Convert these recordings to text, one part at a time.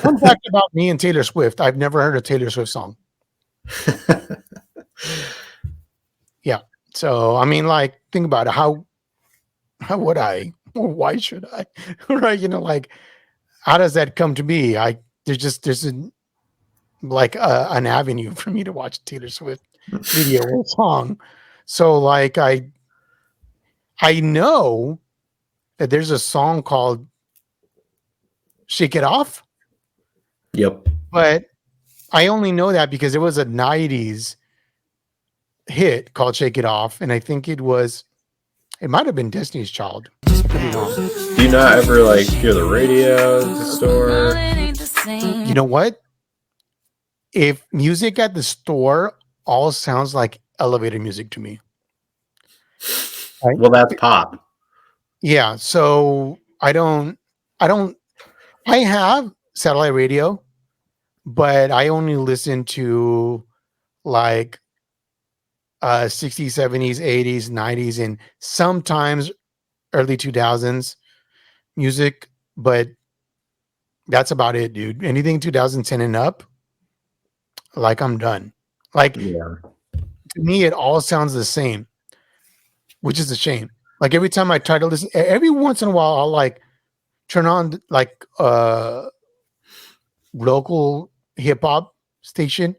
Fun fact about me and Taylor Swift: I've never heard a Taylor Swift song. Yeah. So I mean, like, think about it. How would I? Or why should I? Right? Like, how does that come to be? There's like an avenue for me to watch a Taylor Swift video or song. So like I know that there's a song called Shake It Off. Yep. But I only know that because it was a 90s hit called Shake It Off. And I think it might have been Destiny's Child. I could be wrong. Do you not ever like hear the radio at the store? You know what? If music at the store all sounds like elevator music to me. Right? Well, that's pop. Yeah. So I have satellite radio, but I only listen to like 60s, 70s, 80s, 90s, and sometimes early 2000s music, but that's about it, dude. Anything 2010 and up, like, I'm done. Like, to me, it all sounds the same, which is a shame. Like, every time I try to listen, every once in a while, I'll like turn on like local hip hop station,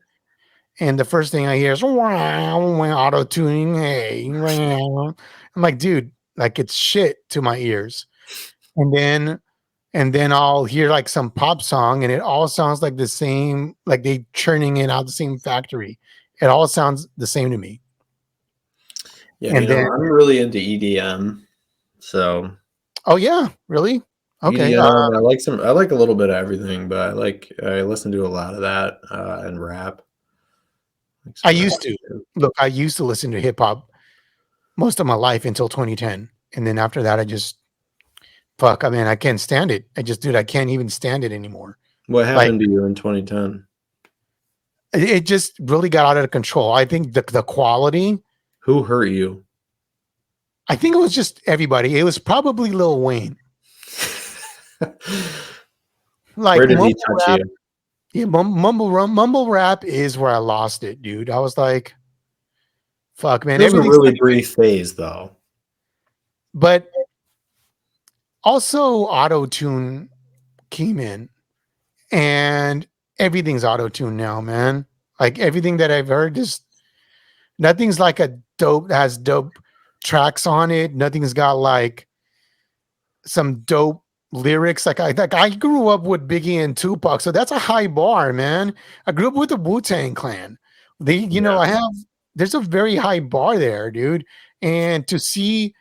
and the first thing I hear is auto tuning. Hey, I'm like, dude, like, it's shit to my ears. And then I'll hear like some pop song, and it all sounds like the same, like they churning it out the same factory. It all sounds the same to me. Yeah, and then, I'm really into EDM. So. Oh yeah, really? Okay. EDM, I like a little bit of everything, but I listen to a lot of that and rap. I used to listen to hip hop most of my life until 2010, and then after that, I can't stand it. I can't even stand it anymore. What happened to you in 2010? It just really got out of control. I think the quality. Who hurt you? I think it was just everybody. It was probably Lil Wayne. Like, where did he touch you? Yeah, mumble rap is where I lost it, dude. I was like, fuck, man. It was a really brief phase, though. But also, auto-tune came in, and everything's auto-tune now, man. Like, everything that I've heard, nothing's like has dope tracks on it. Nothing's got like some dope lyrics. Like I grew up with Biggie and Tupac, so that's a high bar, man. I grew up with the Wu-Tang Clan. There's a very high bar there, dude. And to see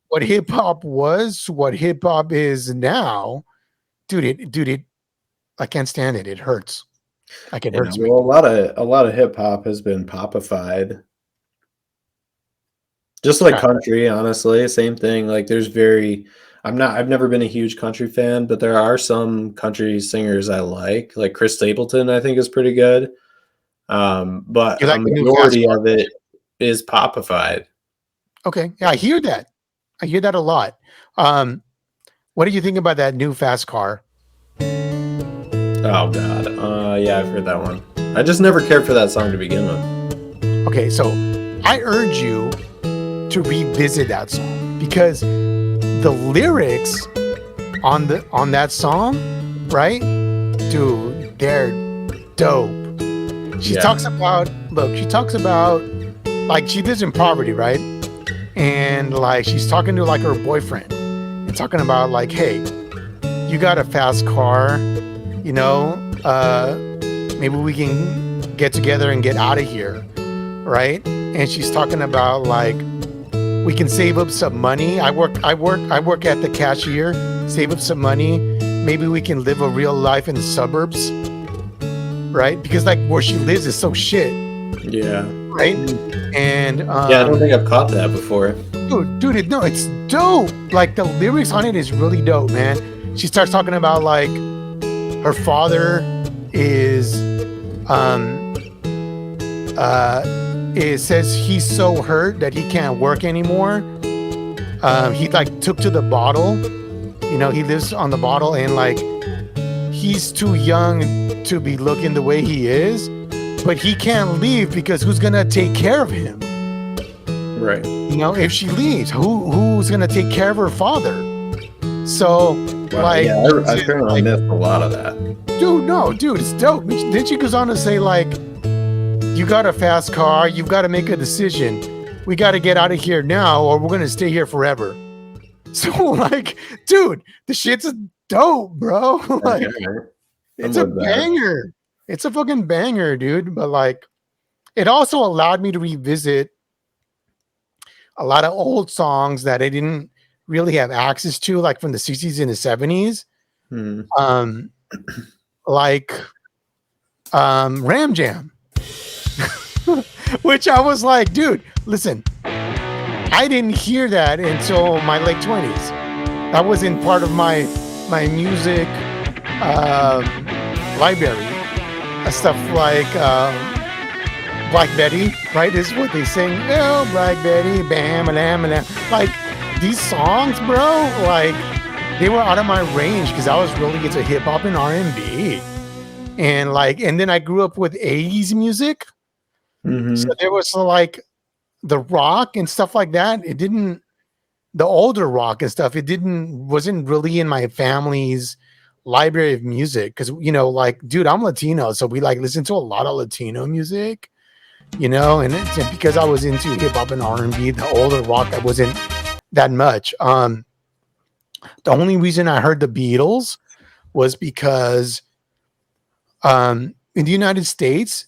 what hip hop was, what hip hop is now, dude, I can't stand it. It hurts. Like, it hurts me. Well, a lot of hip hop has been popified. Just like country, honestly, same thing. Like, I've never been a huge country fan, but there are some country singers I like Chris Stapleton, I think is pretty good. But a majority of it is popified. Okay. Yeah, I hear that. I hear that a lot. What do you think about that new fast car? Oh God. Yeah, I've heard that one. I just never cared for that song to begin with. Okay, so I urge you to revisit that song, because the lyrics on that song, right? Dude, they're dope. She talks about like, she lives in poverty, right? And like, she's talking to like her boyfriend and talking about like, hey, you got a fast car, maybe we can get together and get out of here, right? And she's talking about like, we can save up some money. I work at the cashier, save up some money. Maybe we can live a real life in the suburbs, right? Because like where she lives is so shit. Yeah. Right? And I don't think I've caught that before. Dude, it's dope. Like, the lyrics on it is really dope, man. She starts talking about like her father it says he's so hurt that he can't work anymore. He like took to the bottle. He lives on the bottle, and like he's too young to be looking the way he is, but he can't leave because who's gonna take care of him? Right. You know, if she leaves, who's gonna take care of her father? So, Wow. like, Yeah, I just, apparently like, missed a lot of that. dude, no, dude, it's dope. Then she goes on to say, like, you got a fast car, you've got to make a decision. We got to get out of here now, or we're gonna stay here forever. So, like, dude, the shit's dope, bro. Like, Okay. I'm it's a with that. banger. It's a fucking banger, dude. But like, it also allowed me to revisit a lot of old songs that I didn't really have access to, like from the 60s and the 70s. Hmm. Um, like Ram Jam, which I was like, dude, listen, I didn't hear that until my late 20s. That wasn't part of my music um, library. Stuff like Black Betty, right? Is what they sing. Oh, Black Betty, bam, lam, lam. Like these songs, bro. Like they were out of my range because I was really into hip hop and R&B, and like, and then I grew up with 80s music, so Hmm. there was like the rock and stuff like that. It didn't the older rock and stuff. It didn't wasn't really in my family's library of music because like, dude, I'm Latino, so we like listen to a lot of Latino music. And it's because I was into hip hop and R&B, the older rock, I wasn't that much. The only reason I heard the Beatles was because in the United States,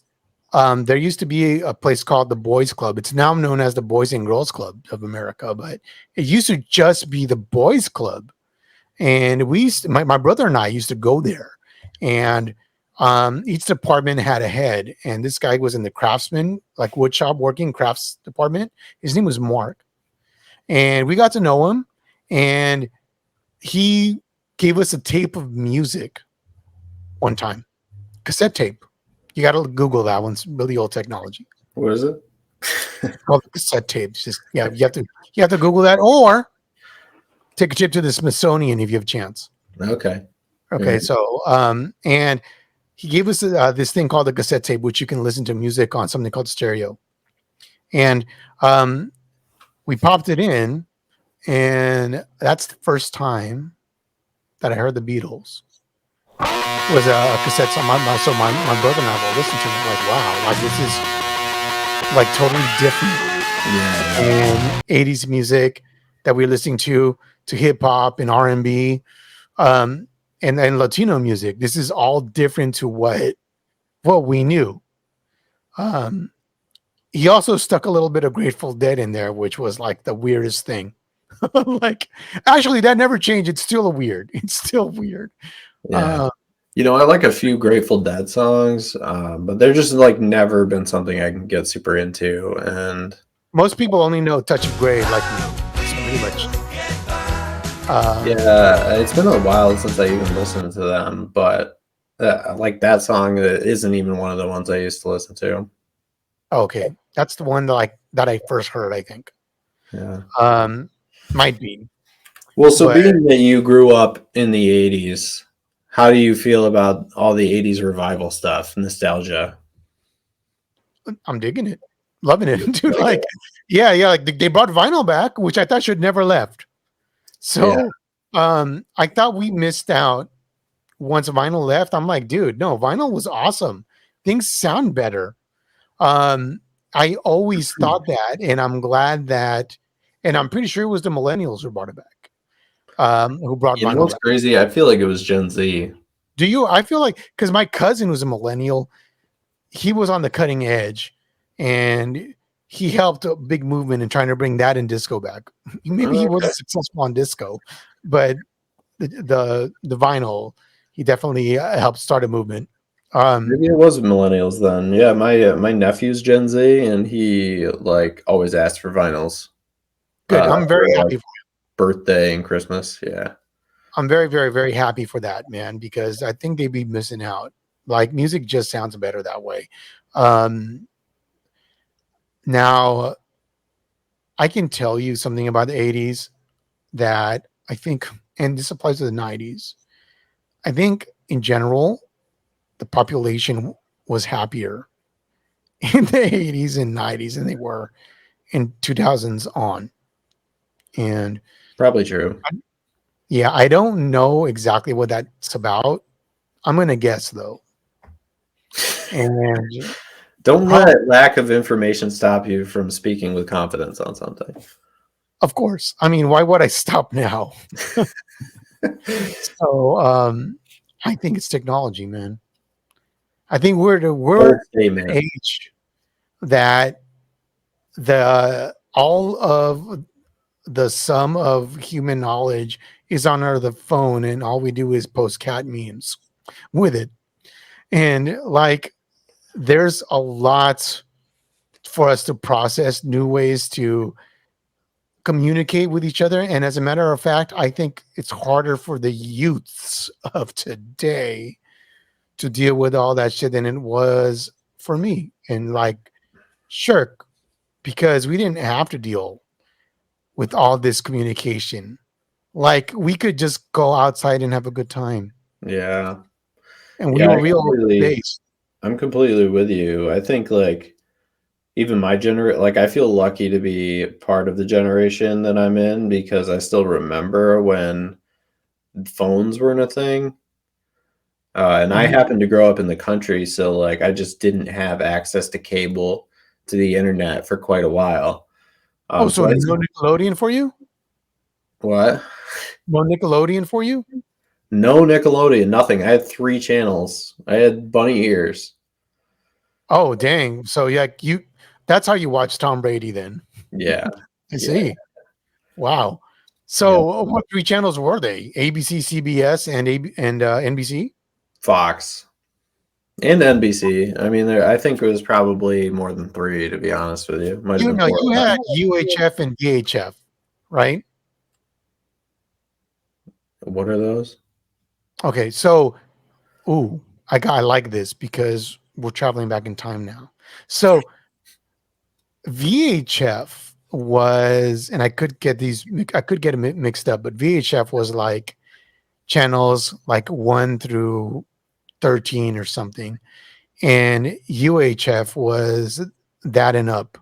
there used to be a place called the Boys Club. It's now known as the Boys and Girls Club of America, but it used to just be the Boys Club. And my brother and I used to go there, and each department had a head, and this guy was in the craftsman, like woodshop working crafts department. His name was Mark, and we got to know him, and he gave us a tape of music one time, cassette tape. You got to Google that one. It's really old technology. What is it? It's called cassette tapes. Just yeah, you have to Google that, or take a trip to the Smithsonian if you have a chance. Okay. Okay, Mhm. so and he gave us this thing called a cassette tape, which you can listen to music on something called stereo. And we popped it in, and that's the first time that I heard the Beatles. Was a cassette song. So my brother and I will listen to it. Like, wow, like this is like totally different Yeah. and 80s music that we're listening to hip hop and R&B and Latino music. This is all different to what we knew. Um, he also stuck a little bit of Grateful Dead in there, which was like the weirdest thing. Like, actually, that never changed. It's still weird. It's still weird. Yeah. Uh, I like a few Grateful Dead songs, but they're just like never been something I can get super into. And Most people only know Touch of Grey, like me. It's pretty much. yeah, it's been a while since I even listened to them, but like that song isn't even one of the ones I used to listen to. Okay, that's the one that I first heard. I think Yeah. um, might be, Well, so but being that you grew up in the 80s, how do you feel about all the 80s revival stuff, nostalgia? I'm digging it, loving it, You dude. like Like, it? yeah. Like they brought vinyl back, which I thought should never left. Yeah. So, I thought we missed out once vinyl left. I'm like, dude, no, vinyl was awesome. Things sound better. Um, I always thought that, and I'm glad that, and I'm pretty sure it was the millennials who brought it back. Who brought You know vinyl what's back? crazy? I feel like it was Gen Z. Do you? I feel like because my cousin was a millennial, he was on the cutting edge, and he helped a big movement in trying to bring that in disco back. Maybe he Oh, okay. wasn't successful on disco, but the vinyl, he definitely helped start a movement. Um, Maybe it was millennials then. Yeah, my nephew's Gen Z, and he like always asked for vinyls Good. I'm for very like happy. birthday and Christmas. Yeah, I'm very, very, very happy for that, man, because I think they'd be missing out. Like music just sounds better that way. Um, Now, I can tell you something about the 80s that I think, and this applies to the 90s. I think in general, the population was happier in the 80s and 90s than they were in 2000s on. And Probably true. yeah, I don't know exactly what that's about. I'm going to guess though. And Don't probably, let lack of information stop you from speaking with confidence on something. of course, I mean, why would I stop now? So, I think it's technology, man. I think we're Bold statement. age that the all of the sum of human knowledge is on our the phone, and all we do is post cat memes with it. And like, there's a lot for us to process, new ways to communicate with each other. And as a matter of fact, I think it's harder for the youths of today to deal with all that shit than it was for me. And like, sure, because we didn't have to deal with all this communication. Like, we could just go outside and have a good time. Yeah. And we Yeah, were real based. I'm completely with you. I think like even my like I feel lucky to be part of the generation that I'm in because I still remember when phones weren't a thing. And I Mhm. happened to grow up in the country, so like I just didn't have access to cable to the internet for quite a while. Oh, So so no Nickelodeon for you? what? No Nickelodeon for you? No Nickelodeon, nothing. I had 3 channels. I had bunny ears. Oh, dang. So yeah, that's how you watch Tom Brady then. Yeah, I yeah, see. Wow. yeah. So what three channels were they? ABC, CBS, and NBC? Fox and NBC. I mean, I think it was probably more than 3, to be honest with you. Might have You been know, 4 you or 5. had UHF and VHF, right? What are those? Okay, so ooh, I like this because we're traveling back in time now. So VHF was, and I could get them mixed up, but VHF was like channels like 1 through 13 or something, and UHF was that and up.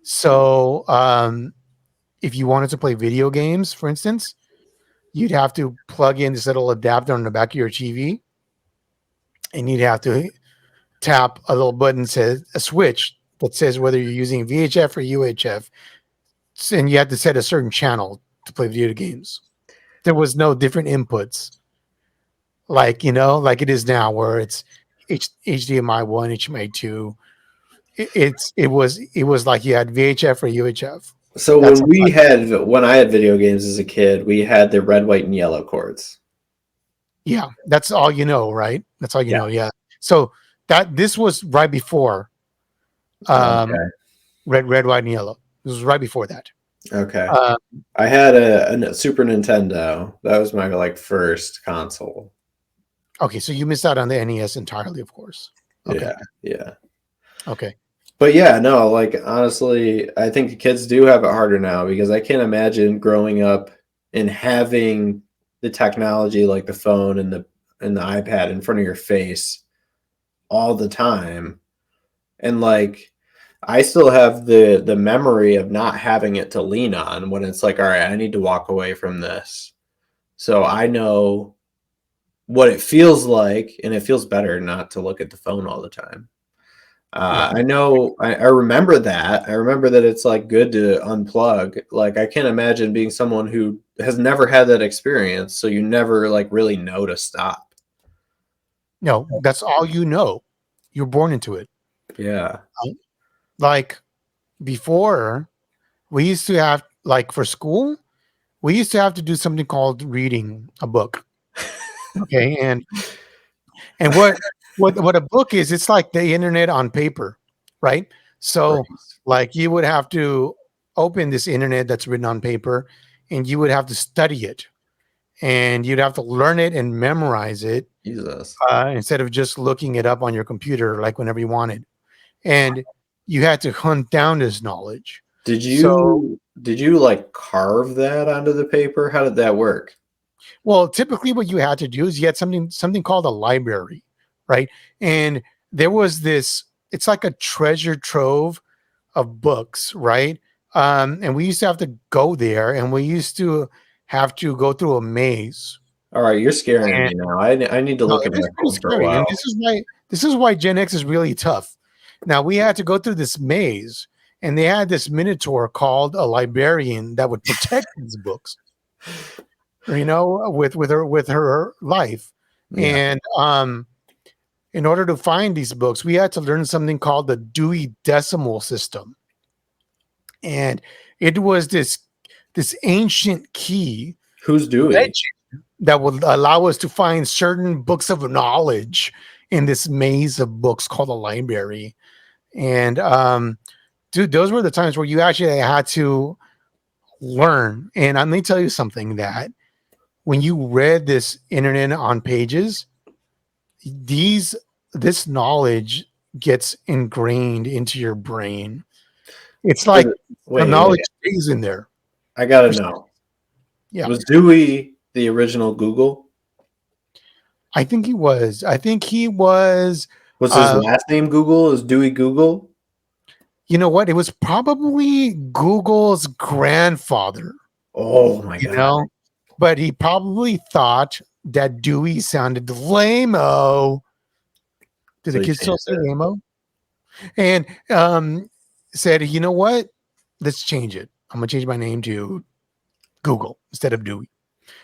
So if you wanted to play video games, for instance, you'd have to plug in this little adapter on the back of your TV, and you'd have to tap a little button says a switch that says whether you're using VHF or UHF, and you had to set a certain channel to play video games. There was no different inputs like like it is now, where it's HDMI one, HDMI two. It was like you had VHF or UHF. So That's when I had video games as a kid, we had the red, white, and yellow cords. yeah. That's all you know, right? That's all you Yeah. know. Yeah. So that this was right before um, Okay. red, white, and yellow. This was right before that. Okay. Uh, I had a Super Nintendo. That was my like first console. okay, so you missed out on the NES entirely, of course. Okay. Yeah. Yeah. Okay. But yeah, no, like honestly, I think the kids do have it harder now because I can't imagine growing up and having the technology like the phone and the iPad in front of your face all the time. And like I still have the memory of not having it to lean on when it's like, all right, I need to walk away from this. So I know what it feels like, and it feels better not to look at the phone all the time. Yeah. I know, I remember that. I remember that it's like good to unplug. Like, I can't imagine being someone who has never had that experience. So you never like really know to stop. No, that's all you know. You're born into it. Yeah. Like before, we used to have, like, for school, we used to have to do something called reading a book. Okay. And what a book is, it's like the internet on paper, right? So Right. like you would have to open this internet that's written on paper, and you would have to study it, and you'd have to learn it and memorize it, Jesus. instead of just looking it up on your computer like whenever you wanted. And you had to hunt down this knowledge. So Did you like carve that onto the paper? How did that work? Well, typically what you had to do is you had something called a library, right? And there was this, it's like a treasure trove of books, right? And we used to have to go there and we used to have to go through a maze. All right, you're scaring And me now. I need to no, look at it is my pretty phone for a scary. And while. this is why Gen X is really tough. Now we had to go through this maze and they had this minotaur called a librarian that would protect these books, with her life. Yeah. And in order to find these books, we had to learn something called the Dewey Decimal System. And it was this ancient key Who's Dewey? legend that would allow us to find certain books of knowledge in this maze of books called a library. And dude, those were the times where you actually had to learn. And let me tell you something, that when you read this internet on pages, these this knowledge gets ingrained into your brain. It's like the Wait. knowledge stays in there. I gotta know. Yeah, Was Dewey the original Google? I think he was. I think he was. Was his Uh, last name Google? Is Dewey Google? you know what? It was probably Google's grandfather. Oh my You god. know, but he probably thought that Dewey sounded lame-o. Do So the he kids still changed say it. lame-o? And said, you know what? Let's change it. I'm gonna change my name to Google instead of Dewey.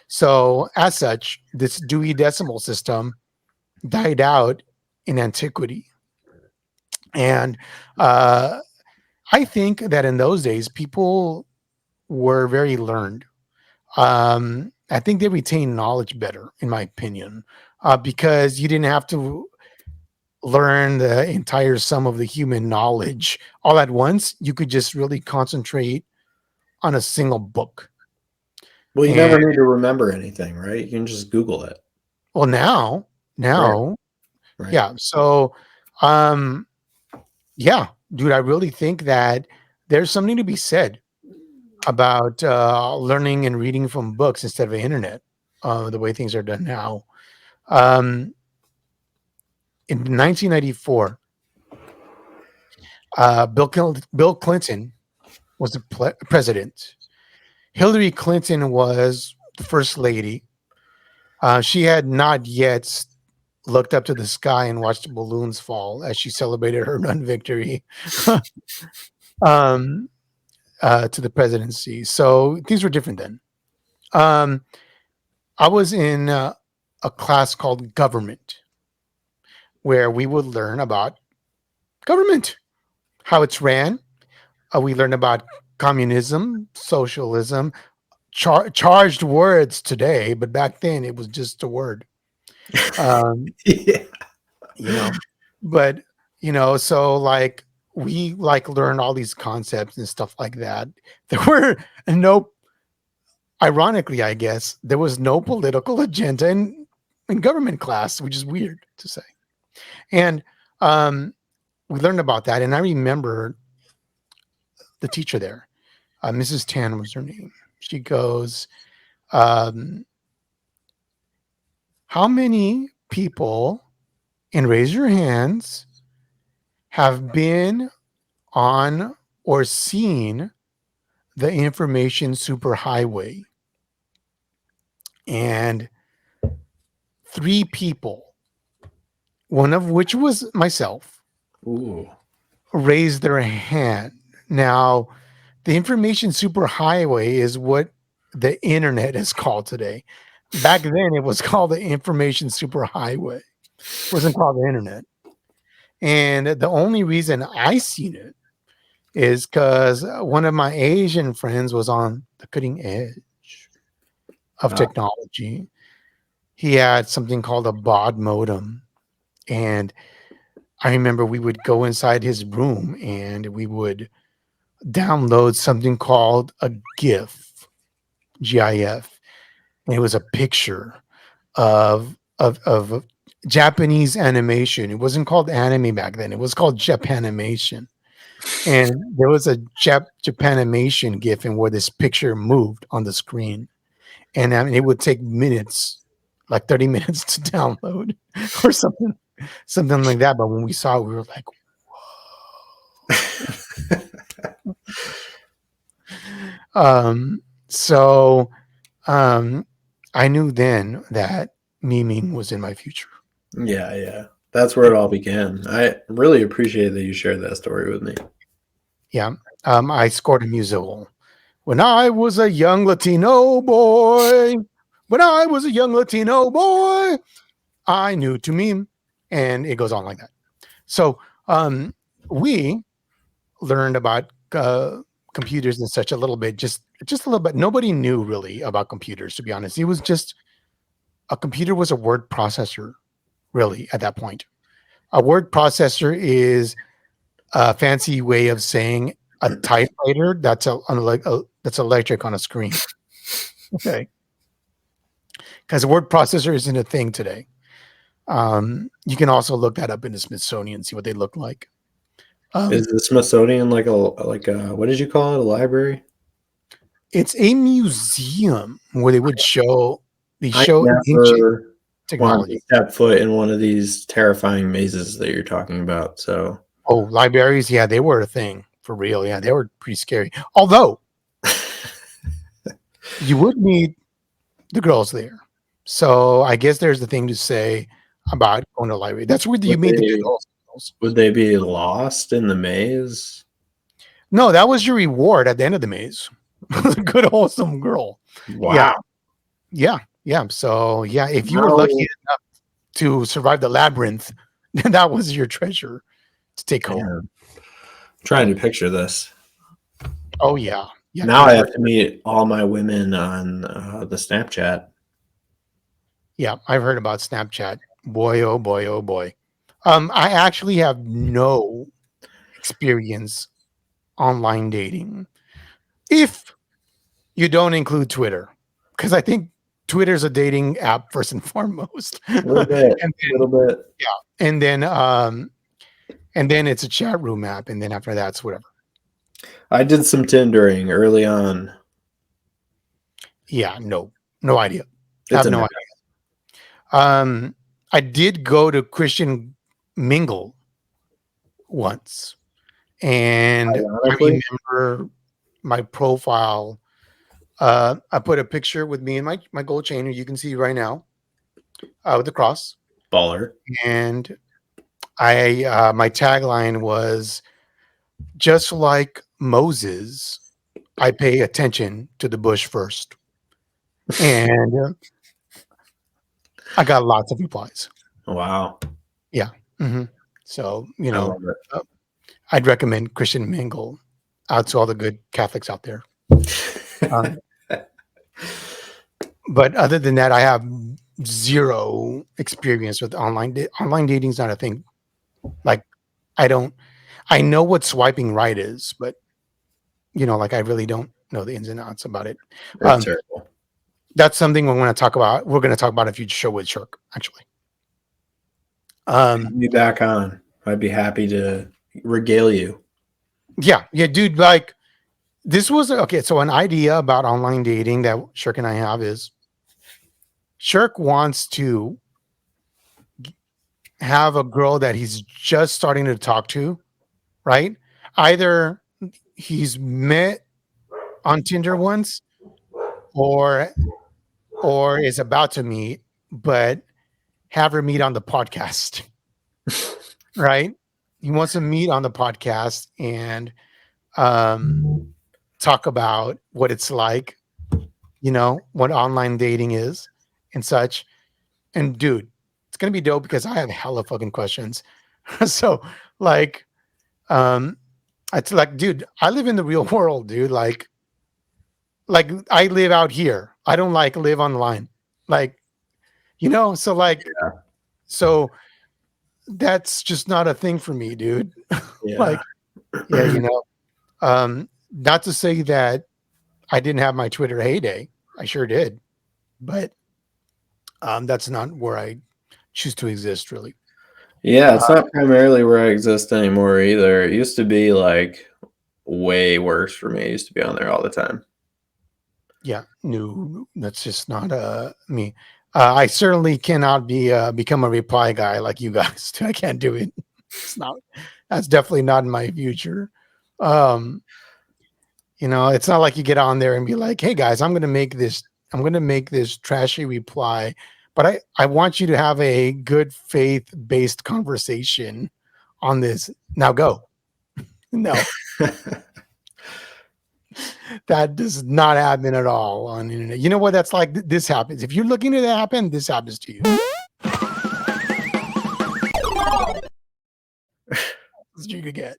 So as such, this Dewey Decimal System died out in antiquity. And uh, I think that in those days, people were very learned. I think they retained knowledge better, in my opinion, because you didn't have to learn the entire sum of the human knowledge all at once. You could just really concentrate on a single book. Well, you And never need to remember anything, right? You can just Google it. well, now, Right. now, Right. yeah. So, um, yeah, dude, I really think that there's something to be said about learning and reading from books instead of the internet, the way things are done now. Um, in 1994, Bill Clinton was the president. Hillary Clinton was the first lady. She had not yet looked up to the sky and watched the balloons fall as she celebrated her run victory um, to the presidency. So things were different then. Um, I was in a class called government, where we would learn about government, how it's ran. We learned about communism, socialism, charged words today, but back then it was just a word. Um, Yeah. you know, but so like we like learned all these concepts and stuff like that. There were no, ironically, I guess, there was no political agenda in government class, which is weird to say. And um, we learned about that. And I remember the teacher there, Mrs. Tan was her name. She goes, um, how many people, and raise your hands, have been on or seen the information superhighway? And three people, one of which was myself, Ooh. raised their hand. Now, the information superhighway is what the internet is called today. Back then, it was called the information superhighway. It wasn't called the internet. And the only reason I seen it is because one of my Asian friends was on the cutting edge of Ah. technology. He had something called a baud modem. And I remember we would go inside his room and we would download something called a GIF. And it was a picture of Japanese animation. It wasn't called anime back then. It was called Japanimation. And there was a Japanimation GIF, and where this picture moved on the screen. and I mean, it would take minutes, like 30 minutes to download or something like that. But when we saw it, we were like, so um, I knew then that memeing was in my future. Yeah, yeah. That's where it all began. I really appreciate that you shared that story with me. Yeah. I scored a musical when I was a young Latino boy. When I was a young Latino boy, I knew to meme, and it goes on like that. So um, we learned about computers and such a little bit, just a little bit. Nobody knew really about computers, to be honest. It was just a computer was a word processor, really, at that point. A word processor is a fancy way of saying a typewriter that's electric on a screen. Okay, because a word processor isn't a thing today. You can also look that up in the Smithsonian, see what they look like. Is Um, the Smithsonian like a what did you call it? A library? it's a museum where they I show ancient never wanted to technology. step foot in one of these terrifying mazes that you're talking about. So Oh, libraries, yeah, they were a thing for real. Yeah, they were pretty scary. Although you would meet the girls there, so I guess there's the thing to say about going to a library. That's where you would meet the they girls. would they be lost in the maze? No, that was your reward at the end of the maze. A good wholesome girl. Yeah, Wow. yeah. So yeah, if you were lucky How to survive the labyrinth, then that was your treasure to take home. man, trying to picture this. Oh yeah, yeah, Now I dude. have to meet all my women on the Snapchat. Yeah, I've heard about Snapchat. Boy, oh boy, oh boy. I actually have no experience online dating if you don't include Twitter, because I think Twitter's a dating app first and foremost, A little bit, and a little bit. and then um, and then it's a chat room app, and then after that, it's whatever. I did some Tindering early on. Yeah, no idea. I It's have a no mess. idea. Um, I did go to Christian Mingle once, and I Ironically, remember my profile. I put a picture with me and my gold chain, you can see right now, with the cross, baller. and I my tagline was just like Moses, I pay attention to the bush first, and I got lots of replies. Wow, Yeah. hmm So I love uh, I'd recommend Christian Mingle out to all the good Catholics out there. Um, it. but other than that, I have zero experience with online dating is not a thing. Like I don't. I know what swiping right is, but like I really don't know the ins and outs about it. It's Um, terrible. that's something we're going to talk about. We're going to talk about a future show with Shirk, actually. Um, Have me back on. I'd be happy to regale you. yeah, dude. Like this was okay. So an idea about online dating that Shirk and I have is Shirk wants to have a girl that he's just starting to talk to, right? Either he's met on Tinder once, or is about to meet, but have her meet on the podcast, right? He wants to meet on the podcast and um, talk about what it's like, what online dating is and such. And dude, it's gonna be dope because I have hella fucking questions. So like, um, it's like, dude, I live in the real world, dude. Like I live out here. I don't like live online. Like, so like, so that's just not a thing for me, dude. Yeah. Like, yeah, not to say that I didn't have my Twitter heyday. I sure did. But that's not where I choose to exist really. Yeah, it's Uh, not primarily where I exist anymore either. It used to be like way worse for me. I used to be on there all the time. Yeah, no, that's just not me. I certainly cannot become a reply guy like you guys. I can't do it. It's not. That's definitely not in my future. Um, it's not like you get on there and be like, "Hey guys, I'm going to make this. I'm going to make this trashy reply, but I want you to have a good faith based conversation on this. Now go." No, that does not happen at all on the internet. You know what? That's like this happens. If you're looking to that happen, this happens to you. That's what you could get.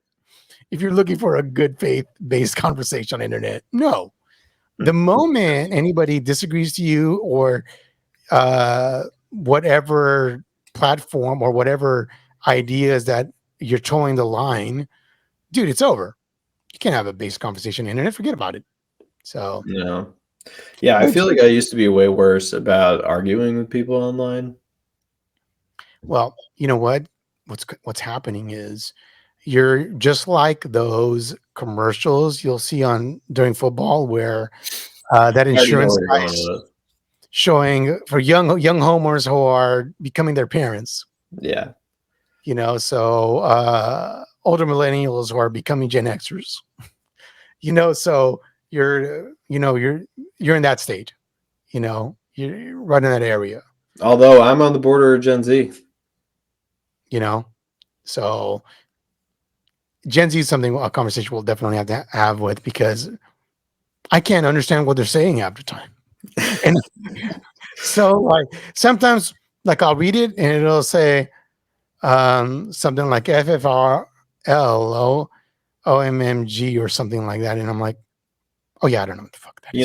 If you're looking for a good faith based conversation on the internet, no. The moment anybody disagrees to you or whatever platform or whatever ideas that you're towing the line, dude, it's over. You can't have a base conversation on the internet. Forget about it. So, No. Yeah, I but feel like I used to be way worse about arguing with people online. well, you know what? What's happening is you're just like those commercials you'll see on during football where that I already know insurance where you're going guy's with showing for young homers who are becoming their parents. it. Yeah. So older millennials who are becoming Gen Xers. So you're in that stage. You're right in that area. Although I'm on the border of Gen Z. So Gen Z is something a conversation we'll definitely have to have with because I can't understand what they're saying after time. And so like sometimes like I'll read it and it'll say something like FFRLOOMMG or something like that. And I'm like, oh yeah, I don't know what the fuck that is.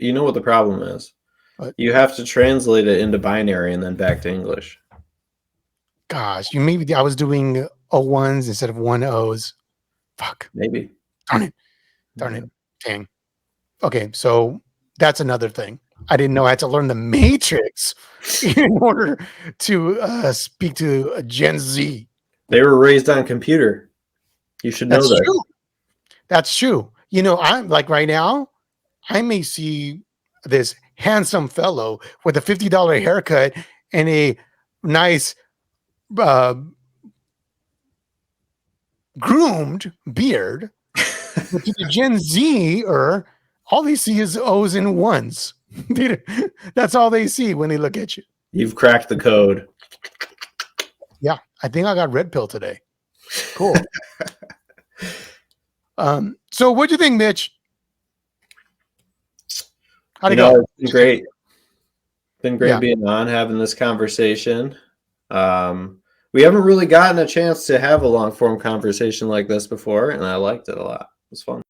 You know what the problem is? But You have to translate it into binary and then back to English. gosh, maybe I was doing O1s instead of 1 O's. Fuck. Maybe. Darn it. Dang. Okay, so that's another thing. I didn't know I had to learn the matrix in order to speak to a Gen Z. They were raised on computer. You should know That's that. true. That's true. I'm like right now, I may see this handsome fellow with a $50 haircut and a nice uh, groomed beard. But to the Gen Z, or all they see is O's and ones. That's all they see when they look at you. You've cracked the code. Yeah, I think I got red pill today. Cool. So what'd you think, Mitch? How'd it go? It's been great. Been great Yeah. being on, having this conversation. We haven't really gotten a chance to have a long form conversation like this before, and I liked it a lot. It was fun.